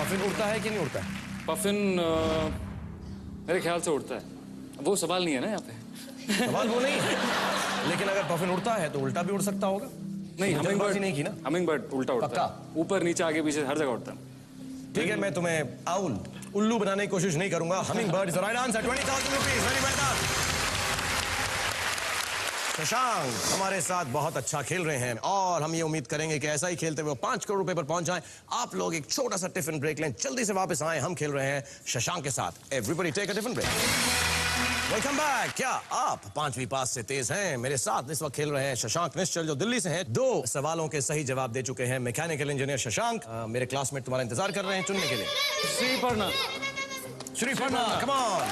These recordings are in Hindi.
पफिन उड़ता है कि नहीं उड़ता है? पफिन मेरे ख्याल से उड़ता है। वो सवाल नहीं है ना यहाँ पे। सवाल वो नहीं है, लेकिन अगर पफिन उड़ता है तो उल्टा भी उड़ सकता होगा। नहीं, जल्दबाजी नहीं की ना। हमिंग बर्ड उल्टा उड़ता पक्का? है, ऊपर नीचे आगे पीछे हर जगह उड़ता है। ठीक है, मैं तुम्हें आउल उल्लू बनाने की कोशिश नहीं करूंगा। Humming bird is the right answer. 20,000 rupees. Very well done. Shashank हमारे साथ बहुत अच्छा खेल रहे हैं और हम ये उम्मीद करेंगे कि ऐसा ही खेलते हुए 5 करोड़ रुपए पर पहुंच जाएं। आप लोग एक छोटा सा टिफिन ब्रेक लें, जल्दी से वापस आए। हम खेल रहे हैं शशांक के साथ। Everybody take a tiffin break. Welcome back. क्या आप 5वीं पास से तेज हैं? मेरे साथ इस वक्त खेल रहे हैं शशांक निश्चल जो दिल्ली से हैं। 2 सवालों के सही जवाब दे चुके हैं मैकेनिकल इंजीनियर शशांक। मेरे क्लासमेट तुम्हारा इंतजार कर रहे हैं चुनने के लिए। Shriparna, Shriparna, come on.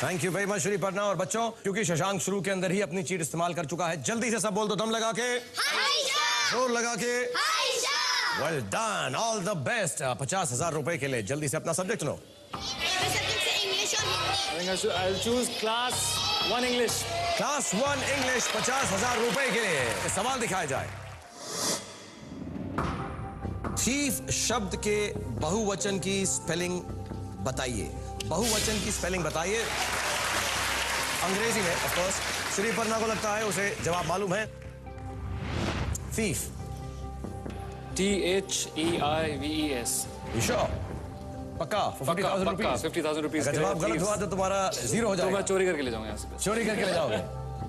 Thank you very much Shriparna. और बच्चों, क्योंकि शशांक शुरू के अंदर ही अपनी चीट इस्तेमाल कर चुका है, जल्दी से सब बोल दो दम लगा के, जोर लगा के। Well done, all the best. 50,000 रुपए के लिए जल्दी से अपना सब्जेक्ट लो। I'll choose class 1 English. Class 1 English 50,000 रुपए के लिए। सवाल दिखाया जाए। थीफ शब्द के बहुवचन की स्पेलिंग बताइए। बहुवचन की स्पेलिंग बताइए अंग्रेजी में, ऑफ कोर्स। श्रीपर्णा को लगता है उसे जवाब मालूम है। Thief, THEIVES। श्योर? पक्का? 50,000 रुपीज। 50,000 रुपीज। अगर जवाब गलत हुआ तो तुम्हारा 0 हो तो जाएगा। मैं चोरी करके ले जाऊंगा यहाँ से। चोरी करके ले जाओगे?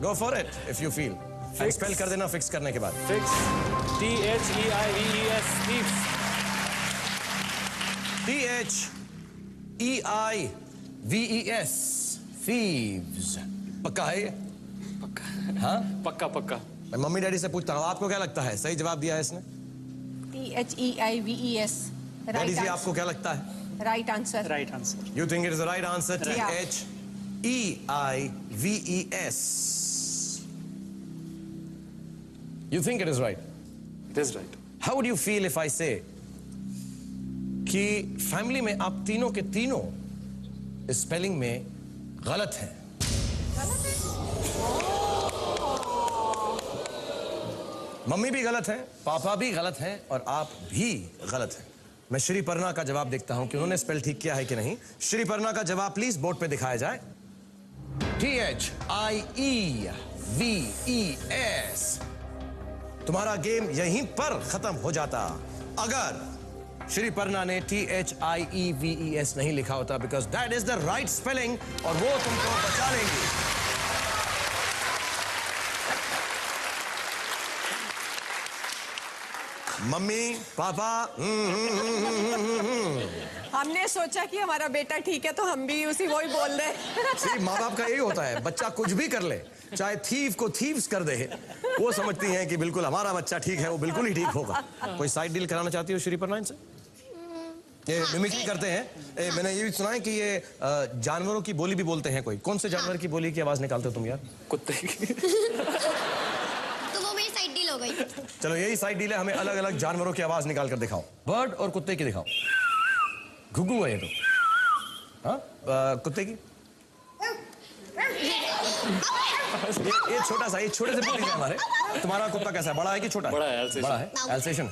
Go for it if you feel. Spell कर देना फिक्स करने के बाद। Fix, THEIVES, thieves। THEIVES, thieves। पक्का है ये? पक्का, हाँ? पक्का पक्का। मैं मम्मी डैडी से पूछता हूँ, आपको क्या लगता है? सही जवाब दिया है इसने। THEIVES, डैडी जी, आपको क्या लगता है? Right answer. Right answer. You think it is the right answer? Yeah. THEIVES. You think it is right? It is right. How would you feel if I say कि फैमिली में आप तीनों के तीनों स्पेलिंग में गलत हैं? मम्मी भी गलत हैं, पापा भी गलत हैं और आप भी गलत हैं। मैं श्रीपर्णा का जवाब देखता हूं कि उन्होंने स्पेल ठीक किया है कि नहीं। श्रीपर्णा का जवाब प्लीज बोर्ड पे दिखाया जाए। THIEVES। तुम्हारा गेम यहीं पर खत्म हो जाता अगर श्रीपर्णा ने THIEVES नहीं लिखा होता, because that is the right spelling और वो तुमको बचा लेंगी। मम्मी पापा हमने सोचा कि हमारा बेटा ठीक है तो हम भी उसी वही बोल रहे। माँ बाप का यही होता है, बच्चा कुछ भी कर ले, चाहे थीफ को थीव्स कर दे, वो समझती हैं कि बिल्कुल हमारा बच्चा ठीक है, वो बिल्कुल ही ठीक होगा। कोई साइड डील कराना चाहती हो श्रीपर्णा इनसे? ये मिमिक्री करते हैं। मैंने ये भी सुना है कि ये जानवरों की बोली भी बोलते हैं। कोई कौन से जानवर की बोली की आवाज निकालते हो तुम यार? कुत्ते की। तो वो मेरी साइड डील हो गई। चलो यही साइड डील है, हमें अलग अलग जानवरों की आवाज निकाल कर दिखाओ। बर्ड और कुत्ते की दिखाओ। घुघू है ये तो। हाँ, कुत्ते की। ये छोटा सा, ये छोटे से बोली है हमारे। तुम्हारा कुत्ता कैसा है? बड़ा है कि छोटा है? बड़ा है, एल्सेशन। बड़ा है, एल्सेशन।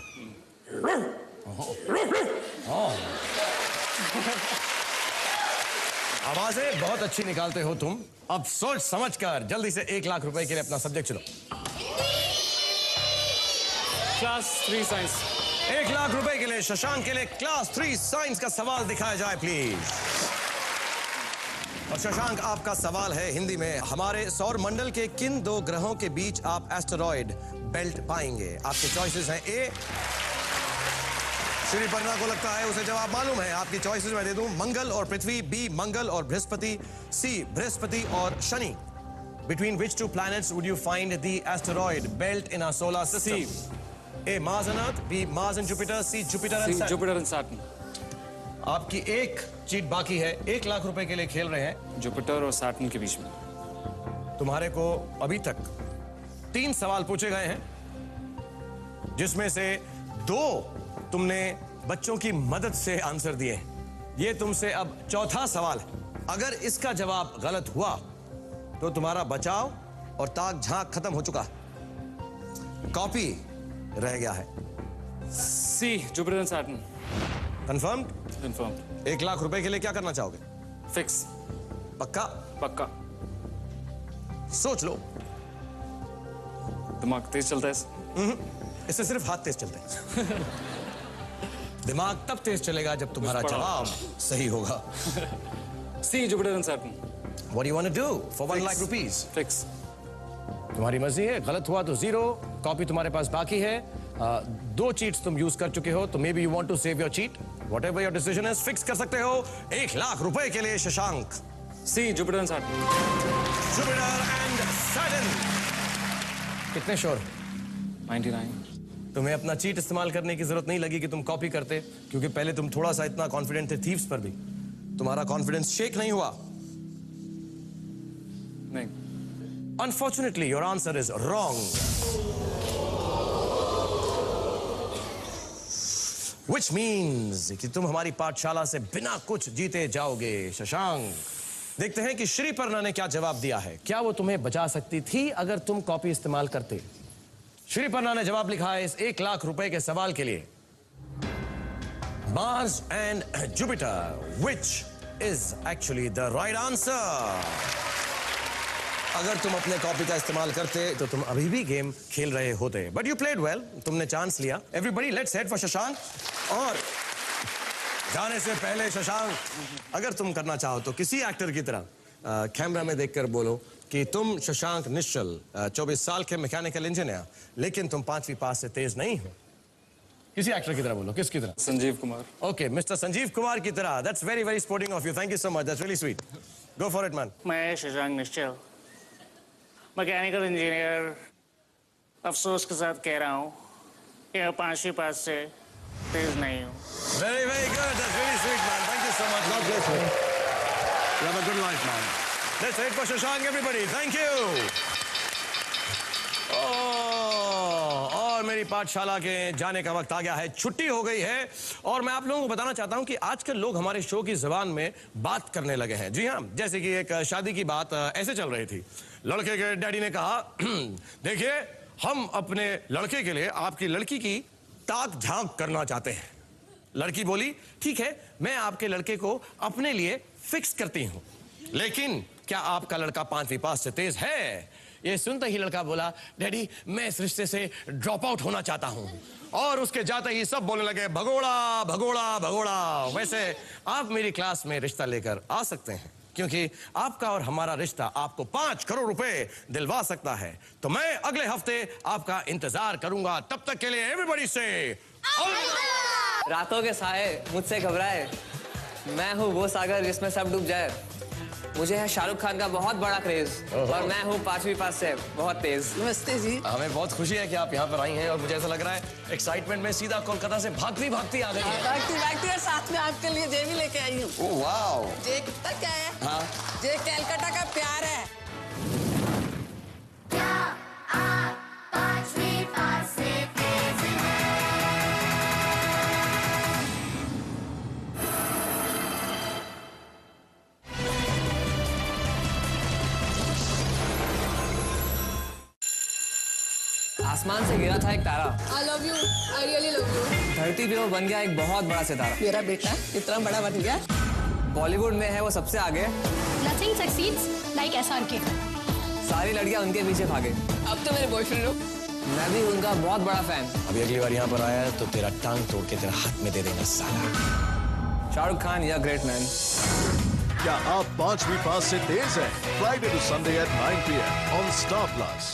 आवाजें बहुत अच्छी निकालते हो तुम। अब सोच समझ कर जल्दी से 1 लाख रुपए के लिए अपना सब्जेक्ट चुनो। Class 3 science. 1 लाख रुपए के लिए शशांक के लिए क्लास 3 साइंस का सवाल दिखाया जाए प्लीज। और शशांक, आपका सवाल है हिंदी में। हमारे सौर मंडल के किन 2 ग्रहों के बीच आप एस्टेरॉयड बेल्ट पाएंगे? आपके चॉइसेस हैं। ए, श्रीपर्णा को लगता है उसे जवाब मालूम है। आपकी चॉइसेस मैं दे दूं, मंगल और पृथ्वी, बी मंगल और बृहस्पति, सी बृहस्पति और Shani. Between which 2 planets would you find the asteroid belt in our solar system? A, Mars and Earth, B, Mars and Jupiter, C, Jupiter and Saturn. Jupiter and Saturn. आपकी एक चीट बाकी है। 1 लाख रुपए के लिए खेल रहे हैं। जुपिटर और सैटर्न के बीच में। तुम्हारे को अभी तक 3 सवाल पूछे गए हैं, जिसमें से 2 तुमने बच्चों की मदद से आंसर दिए। ये तुमसे अब चौथा सवाल है। अगर इसका जवाब गलत हुआ तो तुम्हारा बचाव और ताक झांक खत्म हो चुका। कॉपी रह गया है। C Jupiter and Saturn. Confirm? Confirm. 1 lakh रुपए के लिए क्या करना चाहोगे? फिक्स। पक्का? पक्का। सोच लो। दिमाग तेज चलता है। इससे सिर्फ हाथ तेज चलते हैं। दिमाग तब तेज चलेगा जब तुम्हारा जवाब सही होगा। C Jupiter and Saturn. What do you want to do for 1 lakh rupees? Fix. तुम्हारी मर्जी है, गलत हुआ तो 0, कॉपी तुम्हारे पास बाकी है। 2 चीट्स तुम यूज कर चुके हो, तो maybe you want to save your cheat. Whatever your decision is, fix कर सकते हो 1 लाख रुपए के लिए। Shashank. C Jupiter and Saturn. Jupiter and Saturn. कितने श्योर? 99। तुम्हें अपना चीट इस्तेमाल करने की जरूरत नहीं लगी कि तुम कॉपी करते, क्योंकि पहले तुम थोड़ा सा इतना कॉन्फिडेंट थे थीव्स पर भी। तुम्हारा कॉन्फिडेंस शेक नहीं हुआ। नहीं। Unfortunately, your answer is wrong. Which means कि तुम हमारी पाठशाला से बिना कुछ जीते जाओगे। शशांक, देखते हैं कि श्रीपर्णा ने क्या जवाब दिया है। क्या वो तुम्हें बचा सकती थी अगर तुम कॉपी इस्तेमाल करते? श्रीपर्णा ने जवाब लिखा है इस 1 लाख रुपए के सवाल के लिए। Mars and Jupiter, which is actually the right answer. अगर तुम अपने कॉपी का इस्तेमाल करते तो तुम अभी भी गेम खेल रहे होते। बट यू प्लेड वेल, तुमने चांस लिया। Everybody let's head for Shashank. और जाने से पहले शशांक, अगर तुम करना चाहो तो किसी एक्टर की तरह कैमरा में देखकर बोलो कि तुम शशांक निश्चल 24 साल के मैकेनिकल इंजीनियर, लेकिन तुम 5वीं पास से तेज नहीं हो। किसी एक्टर की तरह बोलो। किसकी तरह? संजीव कुमार। ओके, मिस्टर संजीव कुमार की तरह। That's very very sporting of you. Thank you so much, that's really sweet. Go for it man. मैं शशांक निश्चल, मैकेनिकल इंजीनियर, अफसोस के साथ कह रहा हूँ कि मैं 5वीं पास से तेज नहीं हूँ। Very, very good. That's really sweet, man. Thank you so much. God bless you. You have a good life, man. Let's wait for Shashank, everybody. Thank you. और मेरी पाठशाला के जाने का वक्त आ गया है। छुट्टी हो गई है और मैं आप लोगों को बताना चाहता हूं कि आजकल लोग हमारे शो की जुबान में बात करने लगे हैं। जी हाँ, जैसे कि एक शादी की बात ऐसे चल रही थी। लड़के के डैडी ने कहा, देखिए हम अपने लड़के के लिए आपकी लड़की की ताक झांक करना चाहते हैं। लड़की बोली, ठीक है, मैं आपके लड़के को अपने लिए फिक्स करती हूं, लेकिन क्या आपका लड़का 5वीं पास से तेज है? ये सुनते ही लड़का बोला, डैडी मैं इस रिश्ते से ड्रॉप आउट होना चाहता हूं। और उसके जाते ही सब बोलने लगे, भगोड़ा भगोड़ा भगोड़ा। वैसे आप मेरी क्लास में रिश्ता लेकर आ सकते हैं, क्योंकि आपका और हमारा रिश्ता आपको 5 करोड़ रुपए दिलवा सकता है। तो मैं अगले हफ्ते आपका इंतजार करूंगा। तब तक के लिए एवरीबॉडी से रातों के साए मुझसे घबराए, मैं हूँ वो सागर जिसमें सब डूब जाए। मुझे है शाहरुख खान का बहुत बड़ा क्रेज और मैं हूँ 5वीं पास से बहुत तेज। नमस्ते जी। हमें बहुत खुशी है कि आप यहाँ पर आई हैं और मुझे ऐसा लग रहा है एक्साइटमेंट में सीधा कोलकाता से भागती भागती आ गई हैं। भागती और साथ में आपके लिए जे भी लेके आई हूँ। Oh wow. जे कितना क्या है? हाँ। जे कैलकाटा का प्यार है। क्या आप 5वीं पास से तेज हैं? आसमान से गिरा था एक तारा, I love you. I really love you. धरती पे वो बन गया एक बहुत बड़ा सितारा। मेरा बेटा इतना बड़ा बन गया। बॉलीवुड में है वो सबसे आगे, Nothing succeeds like SRK. सारी लड़कियां उनके पीछे भागे। अब तो मेरे बॉयफ्रेंड हो। मैं भी उनका बहुत बड़ा फैन। अभी अगली बार यहाँ पर आया तो तेरा टांग तोड़ के तेरा हाथ में दे देंगे साला। शाहरुख खान या ग्रेट मैन। क्या आप 5वीं पास से तेज हैं? Friday to Sunday at 9 p.m. on Star Plus.